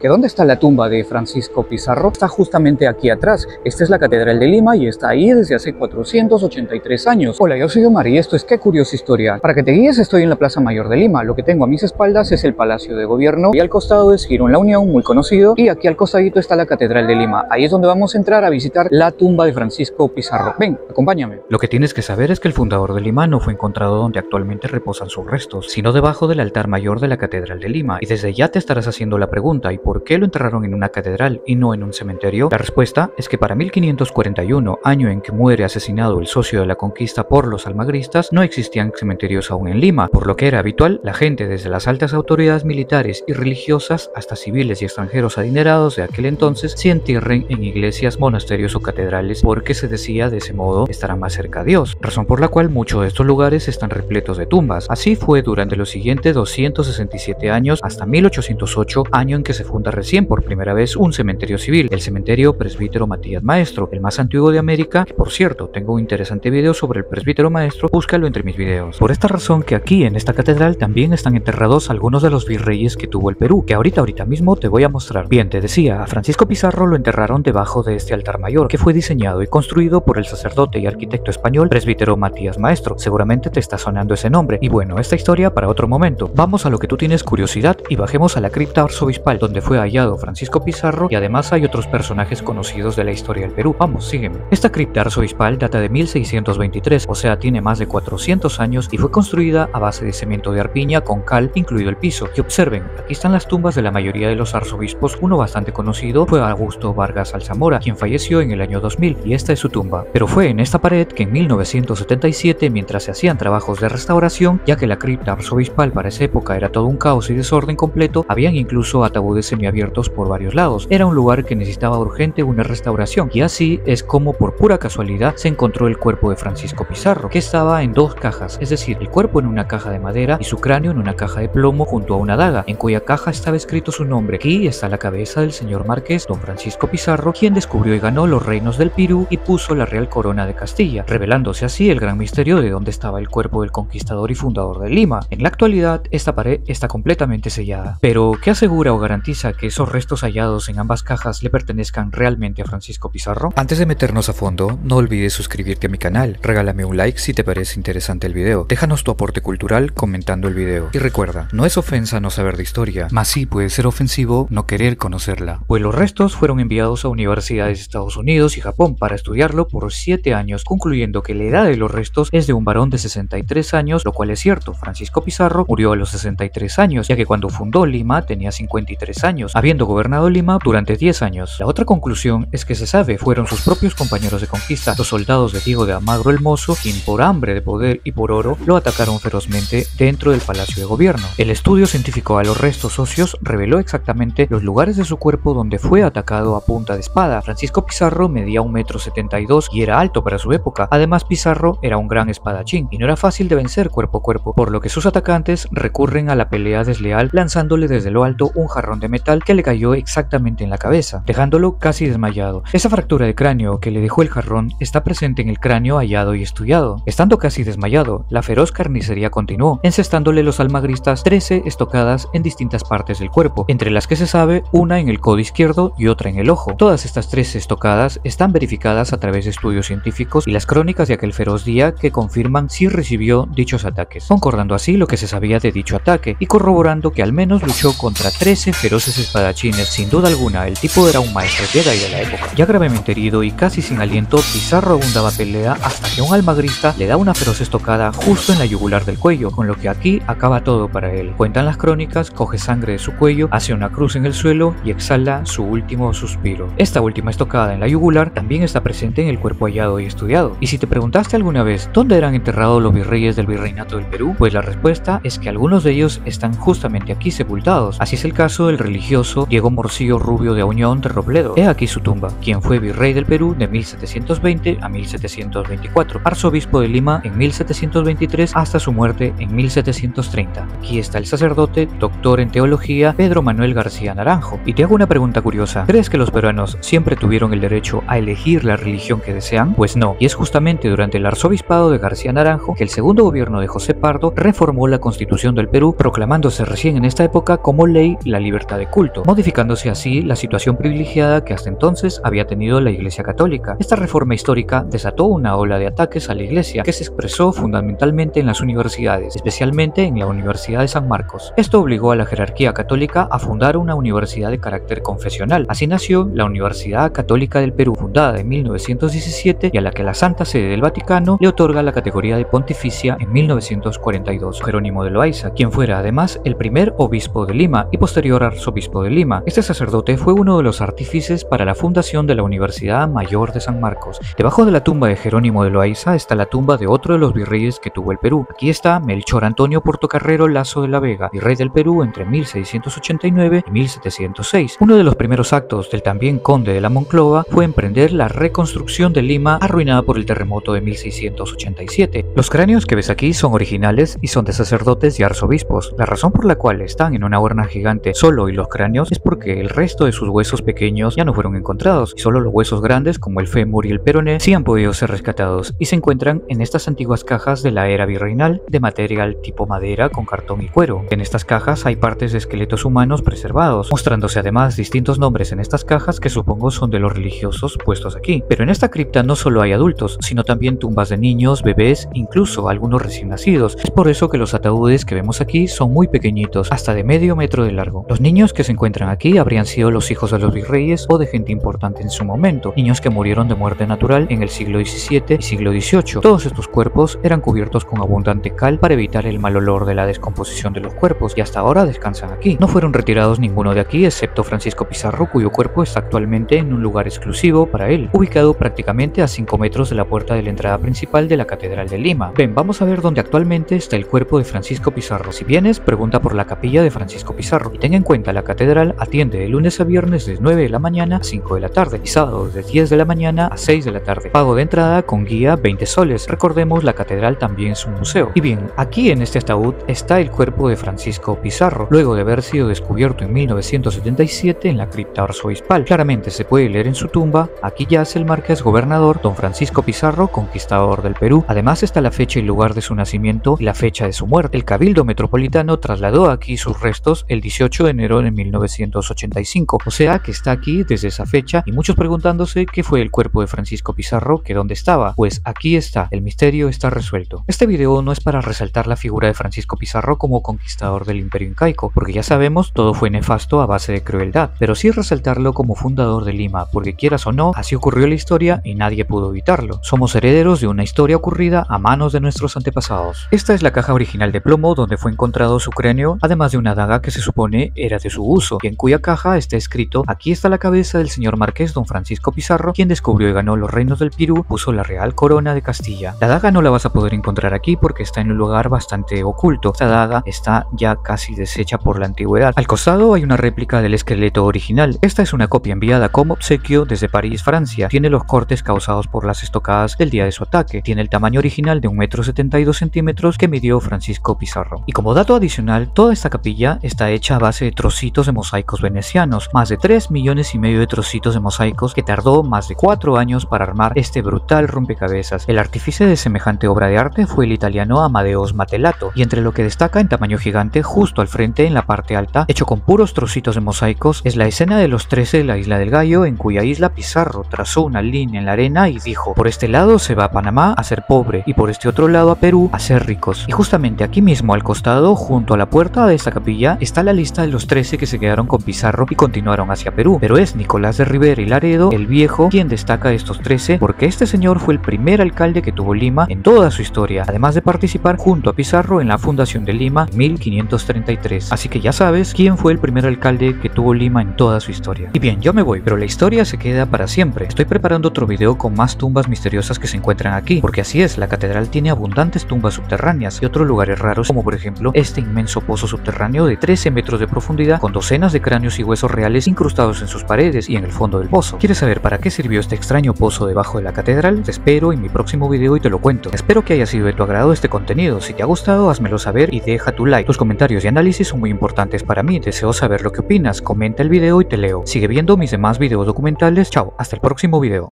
que ¿dónde está la tumba de Francisco Pizarro? Está justamente aquí atrás. Esta es la Catedral de Lima y está ahí desde hace 483 años. Hola, yo soy Omar y esto es Qué Curiosa Historia. Para que te guíes, estoy en la Plaza Mayor de Lima. Lo que tengo a mis espaldas es el Palacio de Gobierno y al costado es Girón La Unión, muy conocido, y aquí al costadito está la Catedral de Lima. Ahí es donde vamos a entrar a visitar la tumba de Francisco Pizarro. Ven, acompáñame. Lo que tienes que saber es que el fundador de Lima no fue encontrado donde actualmente reposan sus restos, sino debajo del altar mayor de la Catedral de Lima. Y desde ya te estarás haciendo la pregunta, ¿y por qué lo enterraron en una catedral y no en un cementerio? La respuesta es que para 1541, año en que muere asesinado el socio de la conquista por los almagristas, no existían cementerios aún en Lima, por lo que era habitual la gente desde las altas autoridades militares y religiosas hasta civiles y extranjeros adinerados de aquel entonces se entierren en iglesias, monasterios o catedrales, porque se decía de ese modo estarán más cerca a Dios, razón por la cual muchos de estos lugares están repletos de tumbas. Así fue durante los siguientes 267 años hasta 1808, año en que se funda recién por primera vez un cementerio civil, el cementerio Presbítero Matías Maestro, el más antiguo de América, que por cierto tengo un interesante video sobre el Presbítero Maestro, búscalo entre mis videos. Por esta razón que aquí en esta catedral también están enterrados algunos de los virreyes que tuvo el Perú, que ahorita mismo te voy a mostrar. Bien, te decía, a Francisco Pizarro lo enterraron debajo de este altar mayor, que fue diseñado y construido por el sacerdote y arquitecto español Presbítero Matías Maestro. Seguramente te está sonando ese nombre. Y bueno, esta historia para otro momento. Vamos a lo que tú tienes curiosidad y bajemos a la cripta arzobispal, donde fue hallado Francisco Pizarro, y además hay otros personajes conocidos de la historia del Perú. Vamos, sígueme. Esta cripta arzobispal data de 1623, o sea, tiene más de 400 años y fue construida a base de cemento de arpiña con cal, incluido el piso. Y observen, aquí están las tumbas de la mayoría de los arzobispos. Uno bastante conocido fue Augusto Vargas Alzamora, quien falleció en el año 2000, y esta es su tumba. Pero fue en esta pared que en 1977, mientras se hacían trabajos de restauración, ya que la cripta arzobispal para esa época era todo un caos y desorden completo, habían incluso ataúdes semiabiertos por varios lados. Era un lugar que necesitaba urgente una restauración, y así es como por pura casualidad se encontró el cuerpo de Francisco Pizarro, que estaba en dos cajas, es decir, el cuerpo en una caja de madera y su cráneo en una caja de plomo junto a una daga, en cuya caja estaba escrito su nombre. Aquí está la cabeza del señor marqués don Francisco Pizarro, quien descubrió y ganó los reinos del Perú y puso la real corona de Castilla, revelándose así el gran misterio de dónde estaba el cuerpo del conquistador y fundador de Lima. En la actualidad, esta pared está completamente sellada. Pero, ¿qué asegura o garantiza que esos restos hallados en ambas cajas le pertenezcan realmente a Francisco Pizarro? Antes de meternos a fondo, no olvides suscribirte a mi canal, regálame un like si te parece interesante el video, déjanos tu aporte cultural comentando el video. Y recuerda, no es ofensa no saber de historia, mas sí puede ser ofensivo no querer conocerla, pues los restos fueron enviados a universidades de Estados Unidos y Japón para estudiarlo por 7 años, concluyendo que la edad de los restos es de un varón de 63 años, lo cual es cierto. Francisco Pizarro murió a los 63 años, ya que cuando fundó Lima tenía 53 años, habiendo gobernado Lima durante 10 años. La otra conclusión es que se sabe fueron sus propios compañeros de conquista, los soldados de Diego de Almagro el Mozo, quien por hambre de poder y por oro lo atacaron ferozmente dentro del Palacio de Gobierno. El estudio científico a los restos óseos reveló exactamente los lugares de su cuerpo donde fue atacado a punta de espada. Francisco Pizarro medía 1,72 m y era alto para su época. Además, Pizarro era un gran espadachín y no era fácil de vencer cuerpo a cuerpo, por lo que sus atacantes recurren a la pelea desleal lanzándole desde lo alto un jarrón de metal que le cayó exactamente en la cabeza, dejándolo casi desmayado. Esa fractura de cráneo que le dejó el jarrón está presente en el cráneo hallado y estudiado. Estando casi desmayado, la feroz carnicería continuó, encestándole los almagristas 13 estocadas en distintas partes del cuerpo, entre las que se sabe una en el codo izquierdo y otra en el ojo. Todas estas 13 estocadas están verificadas a través de estudios científicos y las crónicas de aquel feroz día que confirman si recibió dichos ataques, concordando así lo que se sabía de dicho ataque y corroborando que al menos luchó contra 13 feroces espadachines. Sin duda alguna, el tipo era un maestro Jedi de la época. Ya gravemente herido y casi sin aliento, Pizarro aún daba pelea hasta que un almagrista le da una feroz estocada justo en la yugular del cuello, con lo que aquí acaba todo para él. Cuentan las crónicas, coge sangre de su cuello, hace una cruz en el suelo y exhala su último suspiro. Esta última estocada en la yugular también está presente en el cuerpo hallado y estudiado. Y si te preguntaste alguna vez dónde eran enterrados los virreyes del virreinato del Perú, pues la respuesta es que algunos de ellos están justamente aquí sepultados. Así es el caso del religioso Diego Morcillo Rubio de Auñón de Robledo. He aquí su tumba, quien fue virrey del Perú de 1720 a 1724, arzobispo de Lima en 1723 hasta su muerte en 1730. Aquí está el sacerdote, doctor en teología, Pedro Manuel García Naranjo. Y te hago una pregunta curiosa, ¿crees que los peruanos siempre tuvieron el derecho a elegir la religión que desean? Pues no, y es justamente durante el arzobispado de García Naranjo que el segundo gobierno de José Pardo reformó la Constitución del Perú, proclamándose recién en esta época como ley la libertad de culto, modificándose así la situación privilegiada que hasta entonces había tenido la Iglesia Católica. Esta reforma histórica desató una ola de ataques a la Iglesia que se expresó fundamentalmente en las universidades, especialmente en la Universidad de San Marcos. Esto obligó a la jerarquía católica a fundar una universidad de carácter confesional. Así nació la Universidad Católica del Perú, fundada en 1917 y a la que la Santa Sede del Vaticano le otorga la categoría de pontificia en 1942. Jerónimo de Loaiza, quien fuera además el primer obispo de Lima y posterior arzobispo de Lima. Este sacerdote fue uno de los artífices para la fundación de la Universidad Mayor de San Marcos. Debajo de la tumba de Jerónimo de Loaiza está la tumba de otro de los virreyes que tuvo el Perú. Aquí está Melchor Antonio Portocarrero Lazo de la Vega, virrey del Perú entre 1689 y 1706. Uno de los primeros actos del también conde de la Monclova fue emprender la reconstrucción de Lima arruinada por el terremoto de 1687. Los cráneos que ves aquí son originales y son de sacerdotes y arzobispos. La razón por la cual están en una urna gigante solo y los cráneos es porque el resto de sus huesos pequeños ya no fueron encontrados y solo los huesos grandes como el fémur y el peroné sí han podido ser rescatados y se encuentran en estas antiguas cajas de la era virreinal de material tipo madera con cartón y cuero. En estas cajas hay partes de esqueletos humanos preservados, mostrándose además distintos nombres en estas cajas que supongo son de los religiosos puestos aquí. Pero en esta cripta no solo hay adultos, sino también tumbas de niños, bebés, incluso algunos recién nacidos. Es por eso que los ataúdes que vemos aquí son muy pequeñitos, hasta de medio metro de largo. Los niños que se encuentran aquí habrían sido los hijos de los virreyes o de gente importante en su momento, niños que murieron de muerte natural en el siglo XVII y siglo XVIII. Todos estos cuerpos eran cubiertos con abundante cal para evitar el mal olor de la descomposición de los cuerpos y hasta ahora descansan aquí. No fueron retirados ninguno de aquí excepto Francisco Pizarro, cuyo cuerpo está actualmente en un lugar exclusivo para él, ubicado prácticamente a 5 metros de la puerta de la entrada principal de la Catedral de Lima. Ven, vamos a ver dónde actualmente está el cuerpo de Francisco Pizarro. Si vienes, pregunta por la capilla de Francisco Pizarro y ten en cuenta la catedral atiende de lunes a viernes de 9 de la mañana a 5 de la tarde y sábados de 10 de la mañana a 6 de la tarde. Pago de entrada con guía 20 soles. Recordemos, la catedral también es un museo. Y bien, aquí en este ataúd está el cuerpo de Francisco Pizarro, luego de haber sido descubierto en 1977 en la cripta arzobispal. Claramente se puede leer en su tumba: aquí yace el marqués gobernador don Francisco Pizarro, conquistador del Perú. Además está la fecha y lugar de su nacimiento y la fecha de su muerte. El Cabildo Metropolitano trasladó aquí sus restos el 18 de enero de 1985, o sea que está aquí desde esa fecha y muchos preguntándose qué fue el cuerpo de Francisco Pizarro, que dónde estaba. Pues aquí está, el misterio está resuelto. Este video no es para resaltar la figura de Francisco Pizarro como conquistador del Imperio Incaico, porque ya sabemos todo fue nefasto a base de crueldad, pero sí resaltarlo como fundador de Lima, porque quieras o no, así ocurrió la historia y nadie pudo evitarlo. Somos herederos de una historia ocurrida a manos de nuestros antepasados. Esta es la caja original de plomo donde fue encontrado su cráneo, además de una daga que se supone era de su uso, y en cuya caja está escrito: aquí está la cabeza del señor marqués don Francisco Pizarro, quien descubrió y ganó los reinos del Perú, puso la real corona de Castilla. La daga no la vas a poder encontrar aquí porque está en un lugar bastante oculto. Esta daga está ya casi deshecha por la antigüedad. Al costado hay una réplica del esqueleto original. Esta es una copia enviada como obsequio desde París, Francia. Tiene los cortes causados por las estocadas del día de su ataque. Tiene el tamaño original de 1,72 m que midió Francisco Pizarro. Y como dato adicional, toda esta capilla está hecha a base de trocitos de mosaicos venecianos, más de 3,5 millones de trocitos de mosaicos que tardó más de 4 años para armar este brutal rompecabezas. El artífice de semejante obra de arte fue el italiano Amadeus Matelato, y entre lo que destaca en tamaño gigante justo al frente en la parte alta, hecho con puros trocitos de mosaicos, es la escena de los 13 de la Isla del Gallo, en cuya isla Pizarro trazó una línea en la arena y dijo: por este lado se va a Panamá a ser pobre y por este otro lado a Perú a ser ricos. Y justamente aquí mismo al costado, junto a la puerta de esta capilla, está la lista de los 13 que se quedaron con Pizarro y continuaron hacia Perú, pero es Nicolás de Rivera y Laredo, el Viejo, quien destaca de estos 13 porque este señor fue el primer alcalde que tuvo Lima en toda su historia, además de participar junto a Pizarro en la fundación de Lima en 1533. Así que ya sabes quién fue el primer alcalde que tuvo Lima en toda su historia. Y bien, yo me voy, pero la historia se queda para siempre. Estoy preparando otro video con más tumbas misteriosas que se encuentran aquí, porque así es, la catedral tiene abundantes tumbas subterráneas y otros lugares raros, como por ejemplo este inmenso pozo subterráneo de 13 metros de profundidad con docenas de cráneos y huesos reales incrustados en sus paredes y en el fondo del pozo. ¿Quieres saber para qué sirvió este extraño pozo debajo de la catedral? Te espero en mi próximo video y te lo cuento. Espero que haya sido de tu agrado este contenido. Si te ha gustado, házmelo saber y deja tu like. Tus comentarios y análisis son muy importantes para mí. Deseo saber lo que opinas. Comenta el video y te leo. Sigue viendo mis demás videos documentales. Chao, hasta el próximo video.